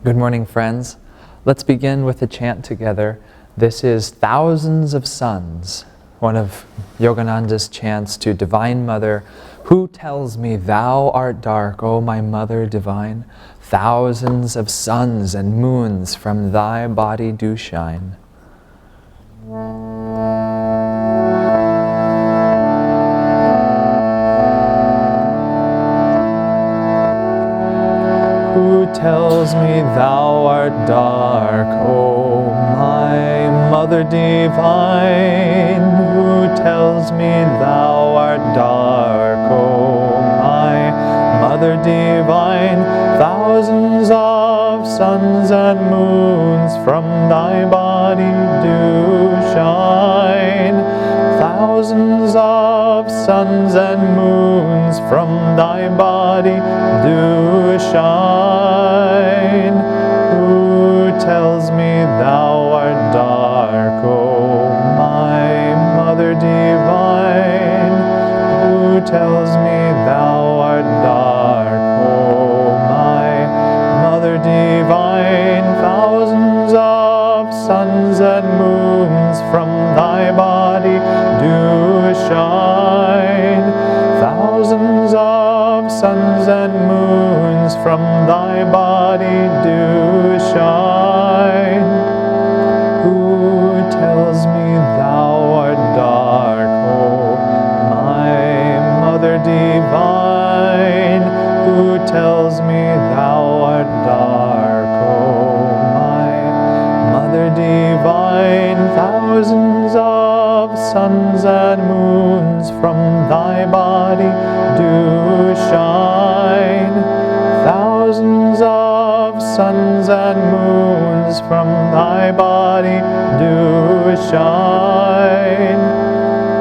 Good morning, friends. Let's begin with a chant together. This is Thousands of Suns, one of Yogananda's chants to Divine Mother. Who tells me thou art dark, O my Mother divine? Thousands of suns and moons from thy body do shine. Who tells me thou art dark, O my Mother divine? Who tells me thou art dark, O my Mother divine? Thousands of suns and moons from thy body do shine. Thousands of suns and moons from thy body do shine. Who tells me thou art dark, O my Mother divine? Who tells me thou art dark, O my Mother divine? Thousands of suns and moons from thy body do shine. Thousands of suns and moons from thy body do shine. Who tells me thou art dark, O my Mother divine? Who tells me thou art dark, O my Mother divine? Thousands of suns and moons from thy body do shine. Thousands of suns and moons from thy body do shine.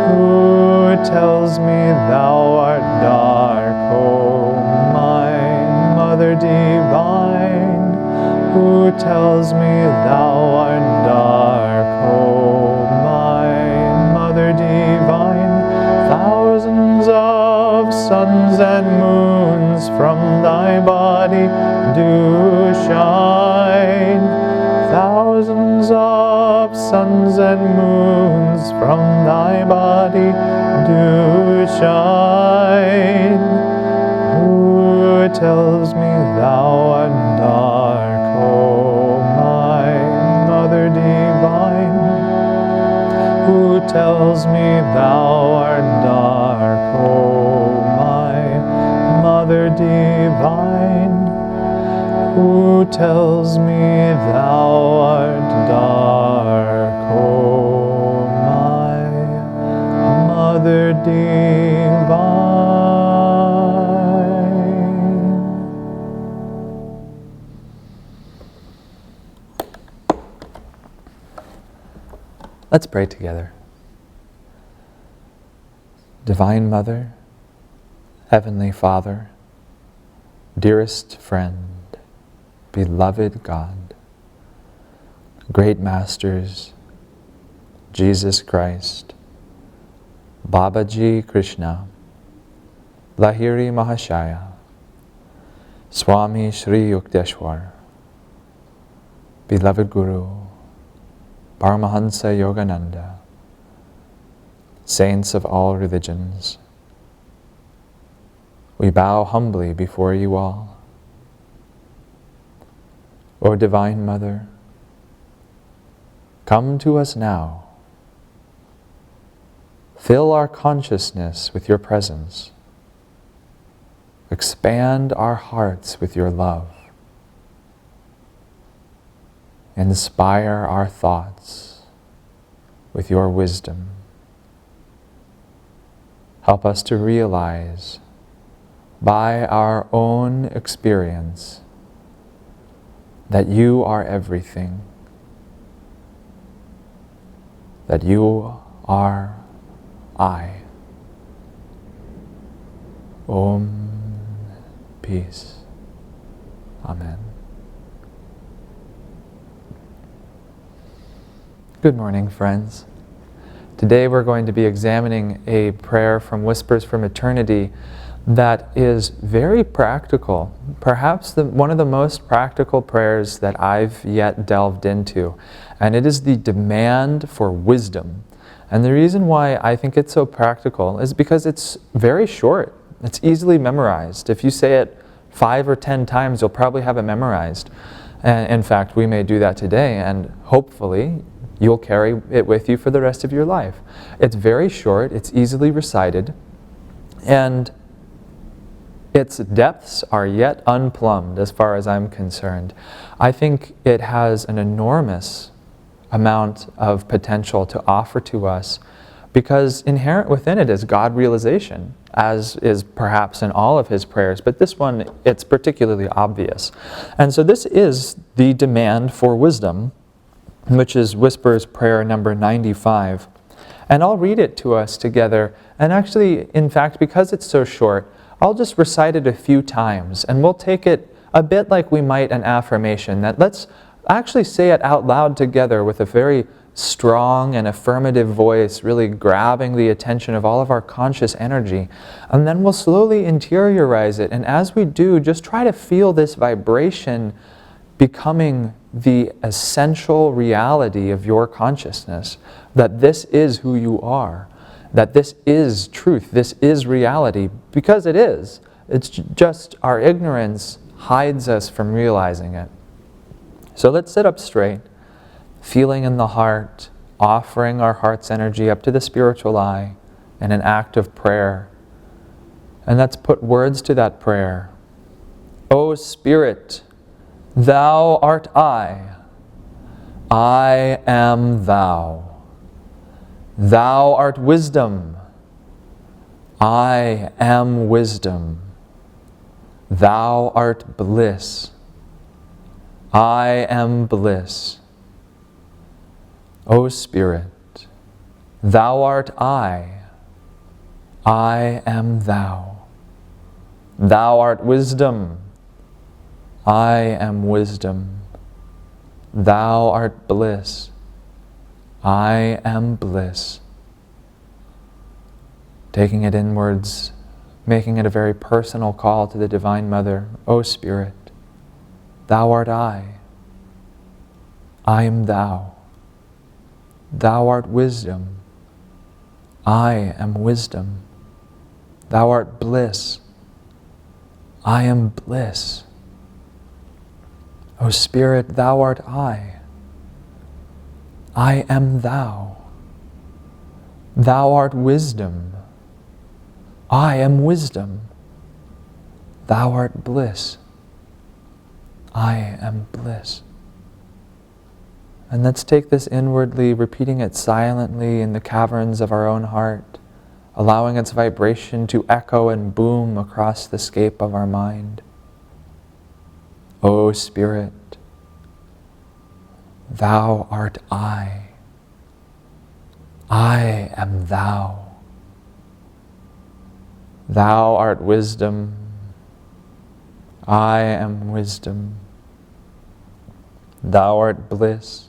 Who tells me thou art dark, O my Mother divine? Who tells me thou art dark, O my Mother divine? Thousands of suns and moons from thy body do shine. Thousands of suns and moons from thy body do shine. Who tells me thou art dark, O my Mother divine? Who tells me thou art dark, O my Mother divine? Who tells me thou art dark, O my Mother divine? Let's pray together. Divine Mother, Heavenly Father, dearest friend, beloved God, great masters, Jesus Christ, Babaji Krishna, Lahiri Mahashaya, Swami Shri Yukteswar, beloved Guru, Paramahansa Yogananda, saints of all religions, we bow humbly before you all. O Divine Mother, come to us now. Fill our consciousness with your presence. Expand our hearts with your love. Inspire our thoughts with your wisdom. Help us to realize by our own experience that you are everything, that you are I. Om, peace. Amen. Good morning, friends. Today we're going to be examining a prayer from Whispers from Eternity that is very practical. Perhaps one of the most practical prayers that I've yet delved into. And it is the demand for wisdom. And the reason why I think it's so practical is because it's very short. It's easily memorized. If you say it 5 or 10 times, you'll probably have it memorized. And in fact, we may do that today, and hopefully you'll carry it with you for the rest of your life. It's very short, it's easily recited, and its depths are yet unplumbed as far as I'm concerned. I think it has an enormous amount of potential to offer to us, because inherent within it is God realization, as is perhaps in all of his prayers, but this one, it's particularly obvious. And so this is the demand for wisdom, which is Whisper's prayer number 95. And I'll read it to us together, and actually, in fact, because it's so short, I'll just recite it a few times, and we'll take it a bit like we might an affirmation, that let's actually say it out loud together with a very strong and affirmative voice, really grabbing the attention of all of our conscious energy. And then we'll slowly interiorize it. And as we do, just try to feel this vibration becoming the essential reality of your consciousness, that this is who you are, that this is truth, this is reality, because it is. It's just our ignorance hides us from realizing it. So let's sit up straight, feeling in the heart, offering our heart's energy up to the spiritual eye in an act of prayer. And let's put words to that prayer. O Spirit, Thou art I am Thou. Thou art wisdom, I am wisdom. Thou art bliss, I am bliss. O Spirit, Thou art I am Thou. Thou art wisdom, I am wisdom. Thou art bliss, I am bliss. Taking it inwards, making it a very personal call to the Divine Mother. O Spirit, Thou art I am Thou. Thou art wisdom, I am wisdom. Thou art bliss, I am bliss. O Spirit, Thou art I am Thou. Thou art wisdom, I am wisdom. Thou art bliss, I am bliss. And let's take this inwardly, repeating it silently in the caverns of our own heart, allowing its vibration to echo and boom across the scape of our mind. O Spirit, Thou art I am Thou. Thou art wisdom, I am wisdom. Thou art bliss,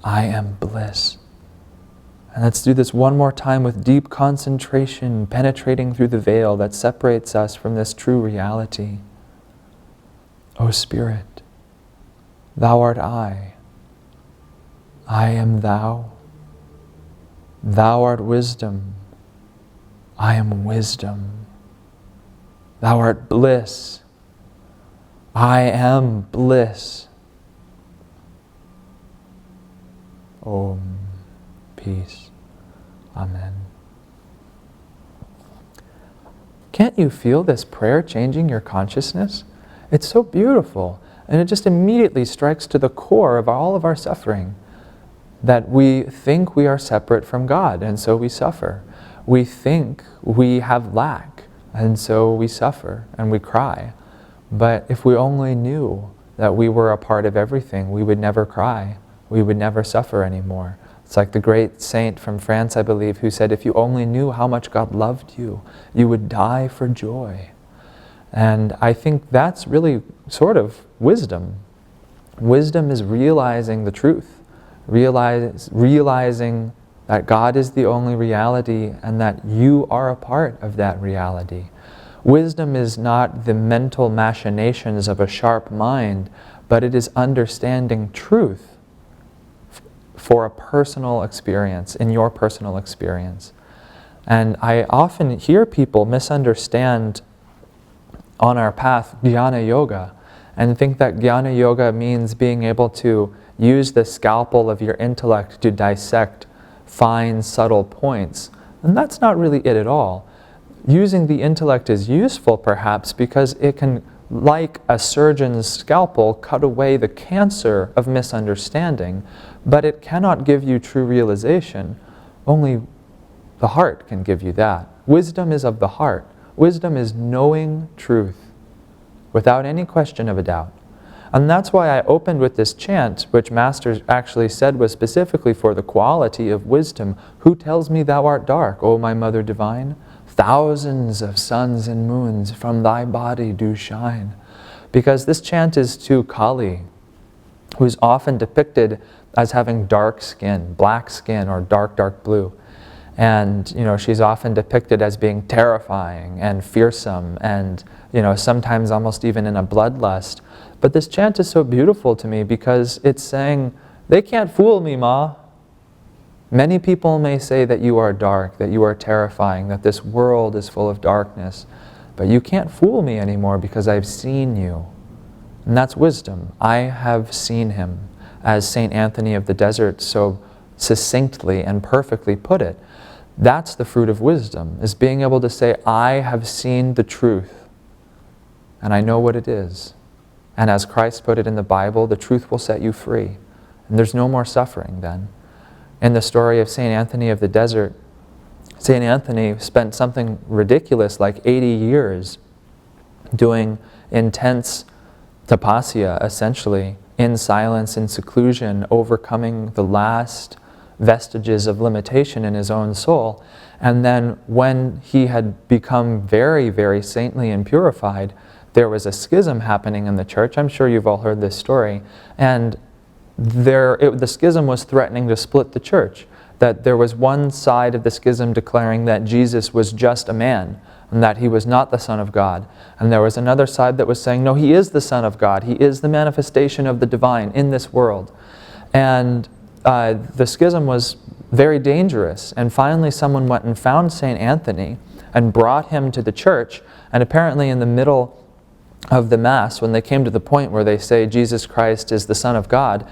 I am bliss. And let's do this one more time with deep concentration, penetrating through the veil that separates us from this true reality. O Spirit, Thou art I am Thou. Thou art wisdom, I am wisdom. Thou art bliss, I am bliss. Om, peace. Amen. Can't you feel this prayer changing your consciousness? It's so beautiful, and it just immediately strikes to the core of all of our suffering, that we think we are separate from God, and so we suffer. We think we have lack, and so we suffer and we cry. But if we only knew that we were a part of everything, we would never cry. We would never suffer anymore. It's like the great saint from France, I believe, who said, if you only knew how much God loved you, you would die for joy. And I think that's really sort of wisdom. Wisdom is realizing the truth, realizing that God is the only reality and that you are a part of that reality. Wisdom is not the mental machinations of a sharp mind, but it is understanding truth for a personal experience, in your personal experience. And I often hear people misunderstand on our path Jnana Yoga and think that Jnana Yoga means being able to use the scalpel of your intellect to dissect fine, subtle points. And that's not really it at all. Using the intellect is useful perhaps because it can, like a surgeon's scalpel, cut away the cancer of misunderstanding, but it cannot give you true realization. Only the heart can give you that. Wisdom is of the heart. Wisdom is knowing truth without any question of a doubt. And that's why I opened with this chant, which Master actually said was specifically for the quality of wisdom. Who tells me thou art dark, O my Mother Divine? Thousands of suns and moons from thy body do shine. Because this chant is to Kali, who's often depicted as having dark skin, black skin, or dark, dark blue. And, she's often depicted as being terrifying and fearsome and, sometimes almost even in a bloodlust. But this chant is so beautiful to me because it's saying, they can't fool me, Ma. Many people may say that you are dark, that you are terrifying, that this world is full of darkness, but you can't fool me anymore because I've seen you. And that's wisdom. I have seen him, as St. Anthony of the Desert so succinctly and perfectly put it. That's the fruit of wisdom, is being able to say, I have seen the truth, and I know what it is. And as Christ put it in the Bible, the truth will set you free. And there's no more suffering then. In the story of St. Anthony of the Desert, St. Anthony spent something ridiculous like 80 years doing intense tapasya, essentially, in silence, in seclusion, overcoming the last vestiges of limitation in his own soul. And then when he had become very, very saintly and purified, there was a schism happening in the church. I'm sure you've all heard this story. And the schism was threatening to split the church. That there was one side of the schism declaring that Jesus was just a man and that he was not the Son of God. And there was another side that was saying, no, he is the Son of God. He is the manifestation of the divine in this world. And the schism was very dangerous. And finally someone went and found St. Anthony and brought him to the church. And apparently in the middle of the Mass, when they came to the point where they say Jesus Christ is the Son of God,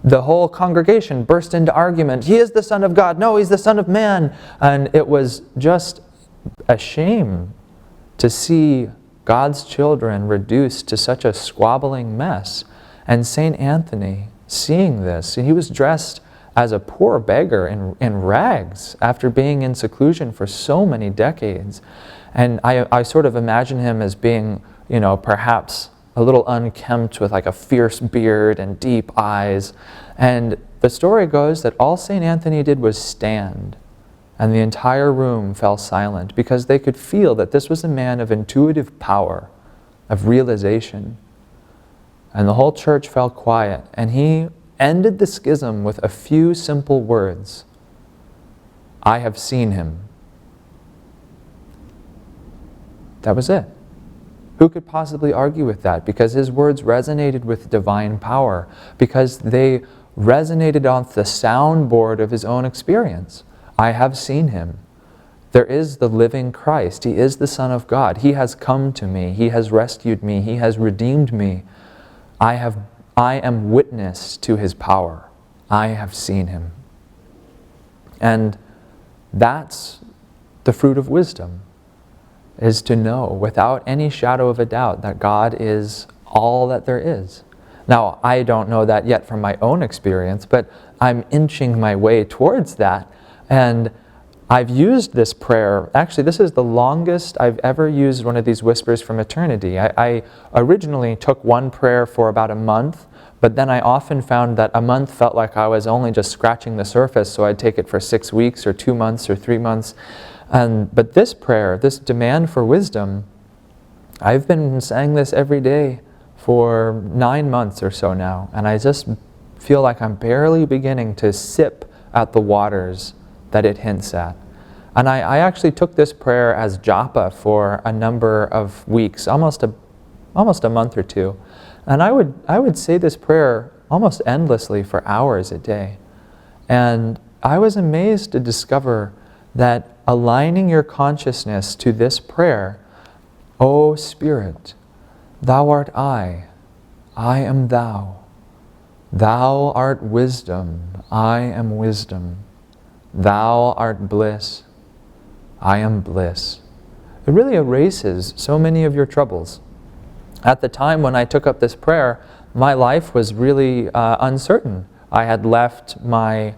the whole congregation burst into argument. He is the Son of God. No, he's the Son of Man. And it was just a shame to see God's children reduced to such a squabbling mess. And St. Anthony, seeing this, he was dressed as a poor beggar in rags after being in seclusion for so many decades. And I sort of imagine him as being, perhaps a little unkempt with like a fierce beard and deep eyes. And the story goes that all St. Anthony did was stand, and the entire room fell silent because they could feel that this was a man of intuitive power, of realization. And the whole church fell quiet, and he ended the schism with a few simple words. I have seen him. That was it. Who could possibly argue with that? Because his words resonated with divine power, because they resonated off the soundboard of his own experience. I have seen him. There is the living Christ. He is the Son of God. He has come to me. He has rescued me. He has redeemed me. I am witness to his power. I have seen him. And that's the fruit of wisdom, is to know without any shadow of a doubt that God is all that there is. Now, I don't know that yet from my own experience, but I'm inching my way towards that. And I've used this prayer. Actually, this is the longest I've ever used one of these whispers from eternity. I originally took one prayer for about a month, but then I often found that a month felt like I was only just scratching the surface, so I'd take it for 6 weeks or 2 months or 3 months. But this prayer, this demand for wisdom, I've been saying this every day for 9 months or so now, and I just feel like I'm barely beginning to sip at the waters that it hints at. And I actually took this prayer as japa for a number of weeks, almost a month or two. And I would say this prayer almost endlessly for hours a day. And I was amazed to discover that aligning your consciousness to this prayer, O Spirit, Thou art I am Thou. Thou art wisdom, I am wisdom. Thou art bliss, I am bliss. It really erases so many of your troubles. At the time when I took up this prayer, my life was really uncertain. I had left my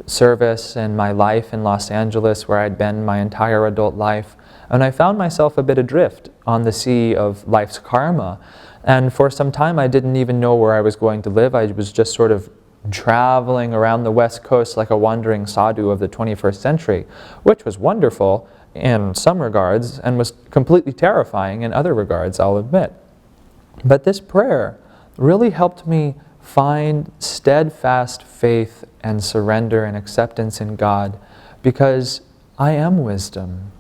service and my life in Los Angeles, where I'd been my entire adult life, and I found myself a bit adrift on the sea of life's karma. And for some time I didn't even know where I was going to live. I was just sort of traveling around the West Coast like a wandering sadhu of the 21st century, which was wonderful in some regards and was completely terrifying in other regards, I'll admit. But this prayer really helped me find steadfast faith and surrender and acceptance in God, because I am wisdom.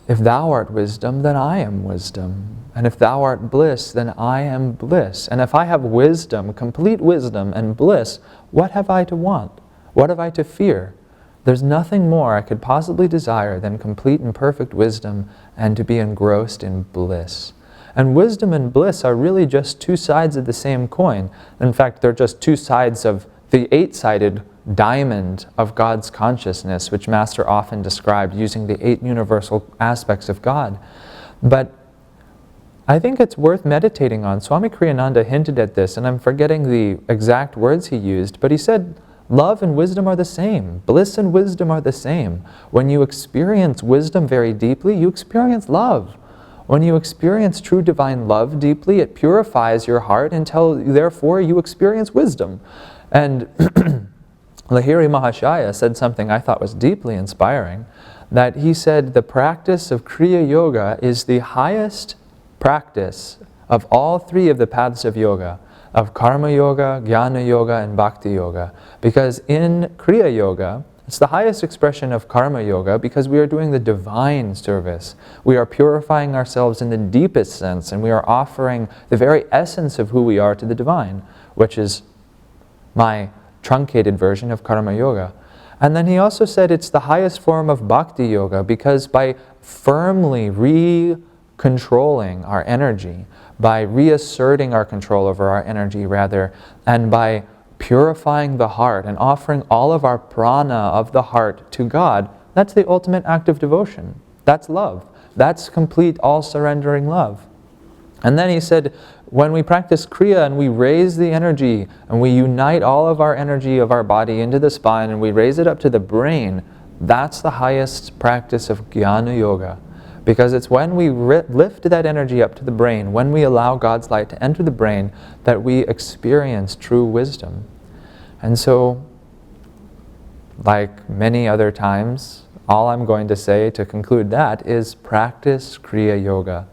If Thou art wisdom, then I am wisdom. And if Thou art bliss, then I am bliss. And if I have wisdom, complete wisdom and bliss, what have I to want? What have I to fear? There's nothing more I could possibly desire than complete and perfect wisdom and to be engrossed in bliss. And wisdom and bliss are really just two sides of the same coin. In fact, they're just two sides of the eight-sided diamond of God's consciousness, which Master often described using the 8 universal aspects of God. But I think it's worth meditating on. Swami Kriyananda hinted at this, and I'm forgetting the exact words he used, but he said, love and wisdom are the same. Bliss and wisdom are the same. When you experience wisdom very deeply, you experience love. When you experience true divine love deeply, it purifies your heart until, therefore, you experience wisdom. And Lahiri Mahashaya said something I thought was deeply inspiring, that he said the practice of Kriya Yoga is the highest practice of all 3 of the paths of yoga, of Karma Yoga, Jnana Yoga, and Bhakti Yoga. Because in Kriya Yoga, it's the highest expression of Karma Yoga because we are doing the divine service. We are purifying ourselves in the deepest sense, and we are offering the very essence of who we are to the divine, which is my truncated version of Karma Yoga. And then he also said it's the highest form of Bhakti Yoga because by firmly controlling our energy, by reasserting our control over our energy rather, and by purifying the heart and offering all of our prana of the heart to God, that's the ultimate act of devotion. That's love. That's complete all-surrendering love. And then he said, when we practice Kriya and we raise the energy and we unite all of our energy of our body into the spine and we raise it up to the brain, that's the highest practice of Jnana Yoga. Because it's when we lift that energy up to the brain, when we allow God's light to enter the brain, that we experience true wisdom. And so, like many other times, all I'm going to say to conclude that is practice Kriya Yoga.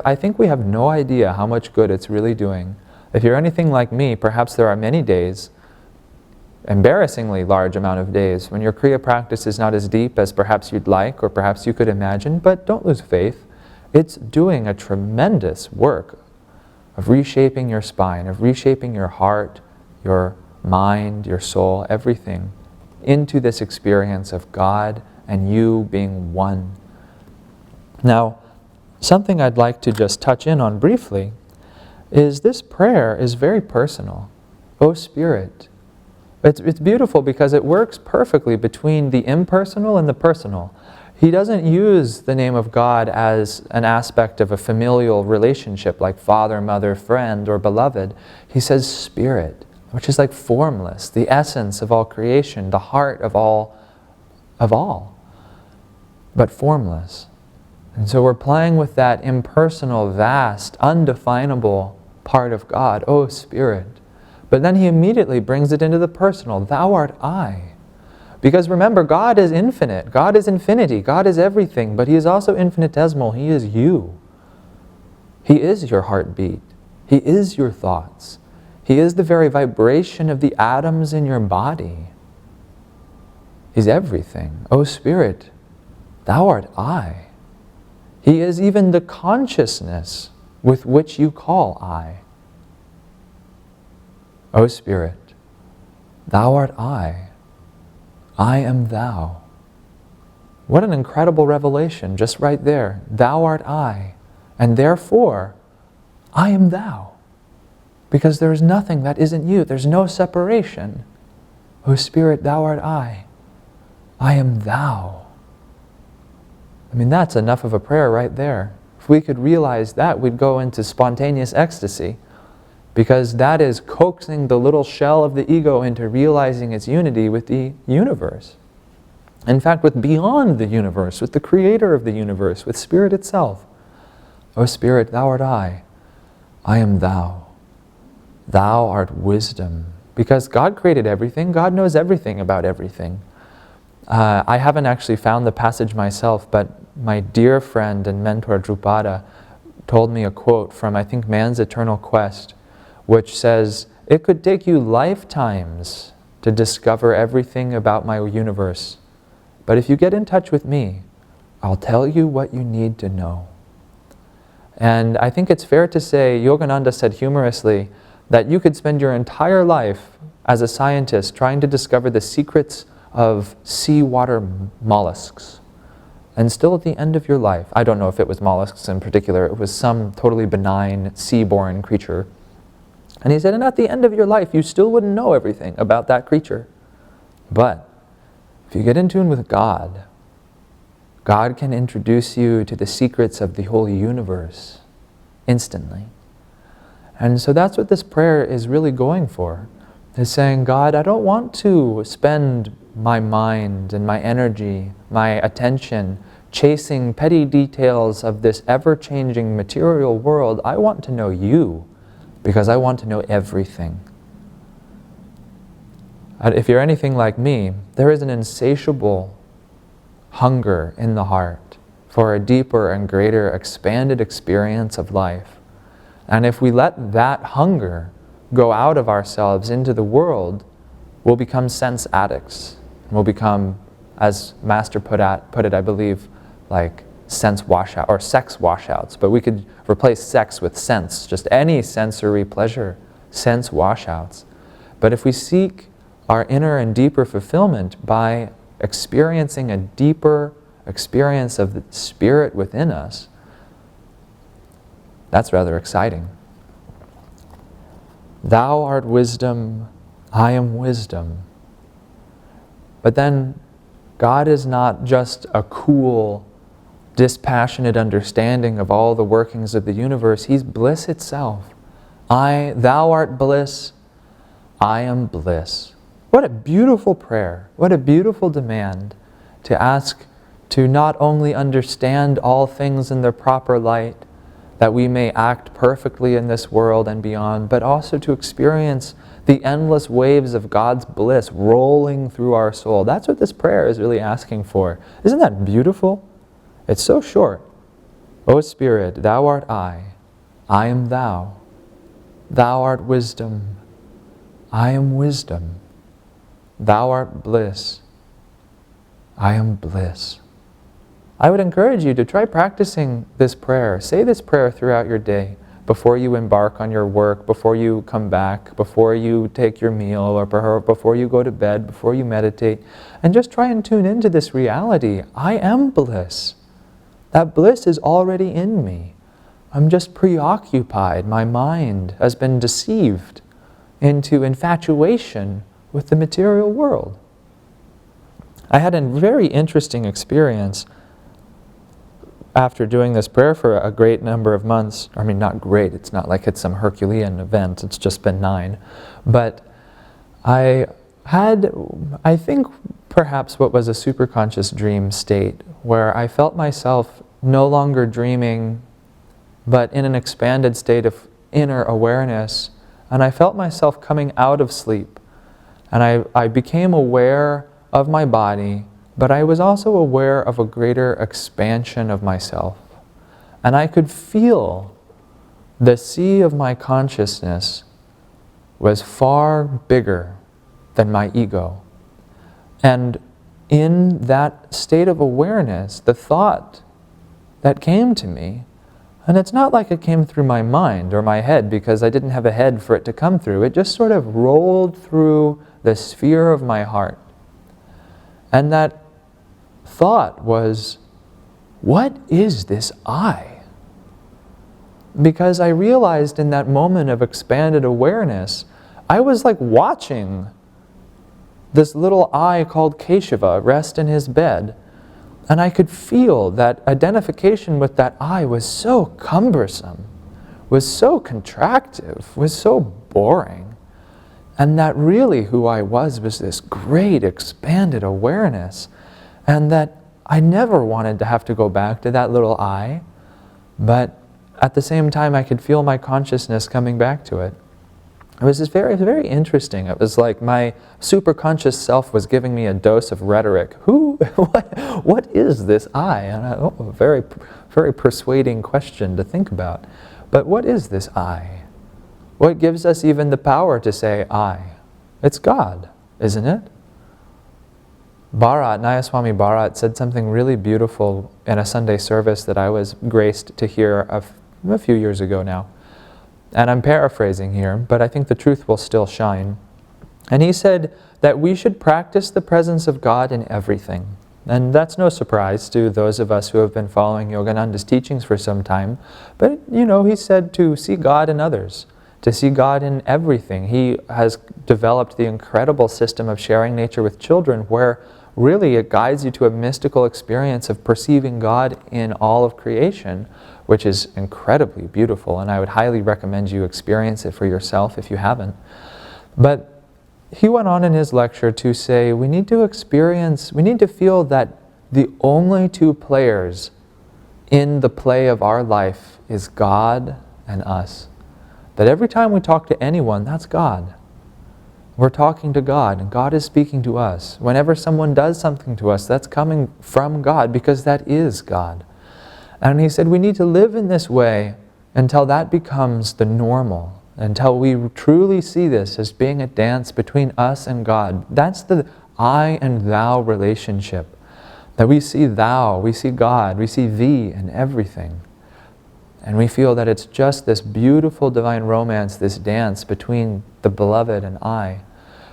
I think we have no idea how much good it's really doing. If you're anything like me, perhaps there are many days, embarrassingly large amount of days, when your Kriya practice is not as deep as perhaps you'd like or perhaps you could imagine, but don't lose faith. It's doing a tremendous work of reshaping your spine, of reshaping your heart, your mind, your soul, everything, into this experience of God and you being one. Now, something I'd like to just touch in on briefly is this prayer is very personal. O Spirit. It's beautiful because it works perfectly between the impersonal and the personal. He doesn't use the name of God as an aspect of a familial relationship like father, mother, friend, or beloved. He says Spirit, which is like formless, the essence of all creation, the heart of all, but formless. And so we're playing with that impersonal, vast, undefinable part of God, O Spirit. But then he immediately brings it into the personal. Thou art I. Because remember, God is infinite. God is infinity. God is everything. But he is also infinitesimal. He is you. He is your heartbeat. He is your thoughts. He is the very vibration of the atoms in your body. He's everything. O Spirit, thou art I. He is even the consciousness with which you call I. O Spirit, thou art I. I am thou. What an incredible revelation, just right there. Thou art I, and therefore I am thou. Because there is nothing that isn't you. There's no separation. O Spirit, thou art I. I am thou. I mean, that's enough of a prayer right there. If we could realize that, we'd go into spontaneous ecstasy. Because that is coaxing the little shell of the ego into realizing its unity with the universe. In fact, with beyond the universe, with the creator of the universe, with Spirit itself. O Spirit, thou art I am thou. Thou art wisdom. Because God created everything, God knows everything about everything. I haven't actually found the passage myself, but my dear friend and mentor Drupada told me a quote from, I think, Man's Eternal Quest, which says, "It could take you lifetimes to discover everything about my universe. But if you get in touch with me, I'll tell you what you need to know." And I think it's fair to say, Yogananda said humorously, that you could spend your entire life as a scientist trying to discover the secrets of seawater mollusks. And still at the end of your life, I don't know if it was mollusks in particular, it was some totally benign seaborne creature. And he said, and at the end of your life, you still wouldn't know everything about that creature. But if you get in tune with God, God can introduce you to the secrets of the whole universe instantly. And so that's what this prayer is really going for. Is saying, God, I don't want to spend my mind and my energy, my attention, chasing petty details of this ever-changing material world. I want to know you, because I want to know everything. If you're anything like me, there is an insatiable hunger in the heart for a deeper and greater expanded experience of life. And if we let that hunger go out of ourselves into the world, we'll become sense addicts. We'll become, as Master put it, I believe, like sense washout or sex washouts. But we could replace sex with sense, just any sensory pleasure, sense washouts. But if we seek our inner and deeper fulfillment by experiencing a deeper experience of the Spirit within us, that's rather exciting. Thou art wisdom, I am wisdom. But then God is not just a cool, dispassionate understanding of all the workings of the universe. He's bliss itself. Thou art bliss, I am bliss. What a beautiful prayer. What a beautiful demand to ask to not only understand all things in their proper light, that we may act perfectly in this world and beyond, but also to experience the endless waves of God's bliss rolling through our soul. That's what this prayer is really asking for. Isn't that beautiful? It's so short. O Spirit, thou art I am thou. Thou art wisdom, I am wisdom. Thou art bliss, I am bliss. I would encourage you to try practicing this prayer. Say this prayer throughout your day, before you embark on your work, before you come back, before you take your meal, or before you go to bed, before you meditate. And just try and tune into this reality. I am bliss. That bliss is already in me. I'm just preoccupied. My mind has been deceived into infatuation with the material world. I had a very interesting experience after doing this prayer for a great number of months. I mean, not great, it's not like it's some Herculean event, it's just been 9. But I had, I think, perhaps what was a superconscious dream state, where I felt myself no longer dreaming, but in an expanded state of inner awareness. And I felt myself coming out of sleep. And I became aware of my body, but I was also aware of a greater expansion of myself. And I could feel the sea of my consciousness was far bigger than my ego. And in that state of awareness, the thought that came to me, and it's not like it came through my mind or my head because I didn't have a head for it to come through. It just sort of rolled through the sphere of my heart. And that thought was, what is this I? Because I realized in that moment of expanded awareness, I was like watching this little I called Keshava rest in his bed. And I could feel that identification with that I was so cumbersome, was so contractive, was so boring. And that really who I was this great expanded awareness. And that I never wanted to have to go back to that little I, but at the same time I could feel my consciousness coming back to it. It was just very, very interesting. It was like my superconscious self was giving me a dose of rhetoric. What is this I? And a very, very persuading question to think about. But what is this I? What gives us even the power to say I? It's God, isn't it? Nayaswami Bharat said something really beautiful in a Sunday service that I was graced to hear a few years ago now. And I'm paraphrasing here, but I think the truth will still shine. And he said that we should practice the presence of God in everything. And that's no surprise to those of us who have been following Yogananda's teachings for some time. But, he said to see God in others, to see God in everything. He has developed the incredible system of sharing nature with children where really it guides you to a mystical experience of perceiving God in all of creation, which is incredibly beautiful, and I would highly recommend you experience it for yourself if you haven't. But he went on in his lecture to say we need to feel that the only two players in the play of our life is God and us. That every time we talk to anyone, that's God. We're talking to God, and God is speaking to us. Whenever someone does something to us, that's coming from God, because that is God. And he said we need to live in this way until that becomes the normal, until we truly see this as being a dance between us and God. That's the I and thou relationship. That we see thou, we see God, we see thee in everything. And we feel that it's just this beautiful divine romance, this dance between the beloved and I.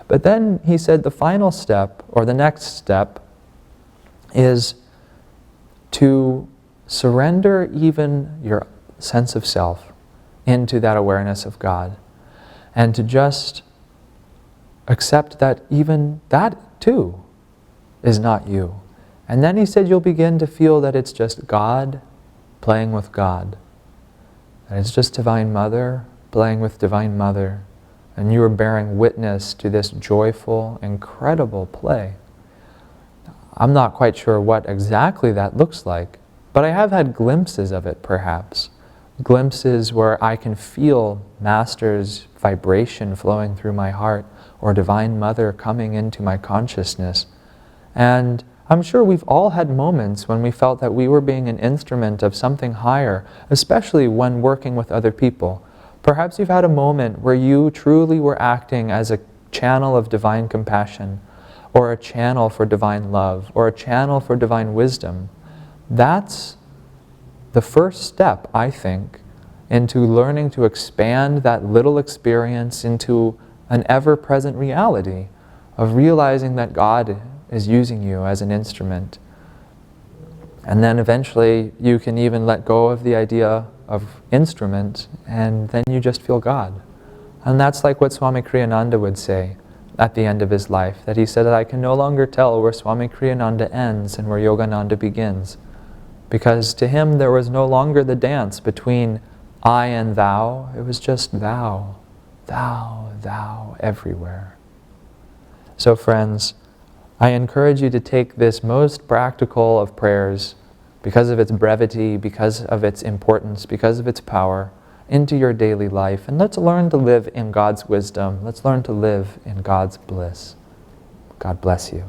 But then he said the final step, or the next step, is to surrender even your sense of self into that awareness of God. And to just accept that even that too is not you. And then he said you'll begin to feel that it's just God playing with God. And it's just Divine Mother playing with Divine Mother. And you are bearing witness to this joyful, incredible play. I'm not quite sure what exactly that looks like, but I have had glimpses of it, perhaps. Glimpses where I can feel Master's vibration flowing through my heart, or Divine Mother coming into my consciousness. And I'm sure we've all had moments when we felt that we were being an instrument of something higher, especially when working with other people. Perhaps you've had a moment where you truly were acting as a channel of divine compassion, or a channel for divine love, or a channel for divine wisdom. That's the first step, I think, into learning to expand that little experience into an ever-present reality of realizing that God is using you as an instrument. And then eventually you can even let go of the idea of instrument, and then you just feel God. And that's like what Swami Kriyananda would say at the end of his life, that he said that I can no longer tell where Swami Kriyananda ends and where Yogananda begins. Because to him there was no longer the dance between I and thou, it was just thou, thou, thou everywhere. So friends, I encourage you to take this most practical of prayers, because of its brevity, because of its importance, because of its power, into your daily life. And let's learn to live in God's wisdom. Let's learn to live in God's bliss. God bless you.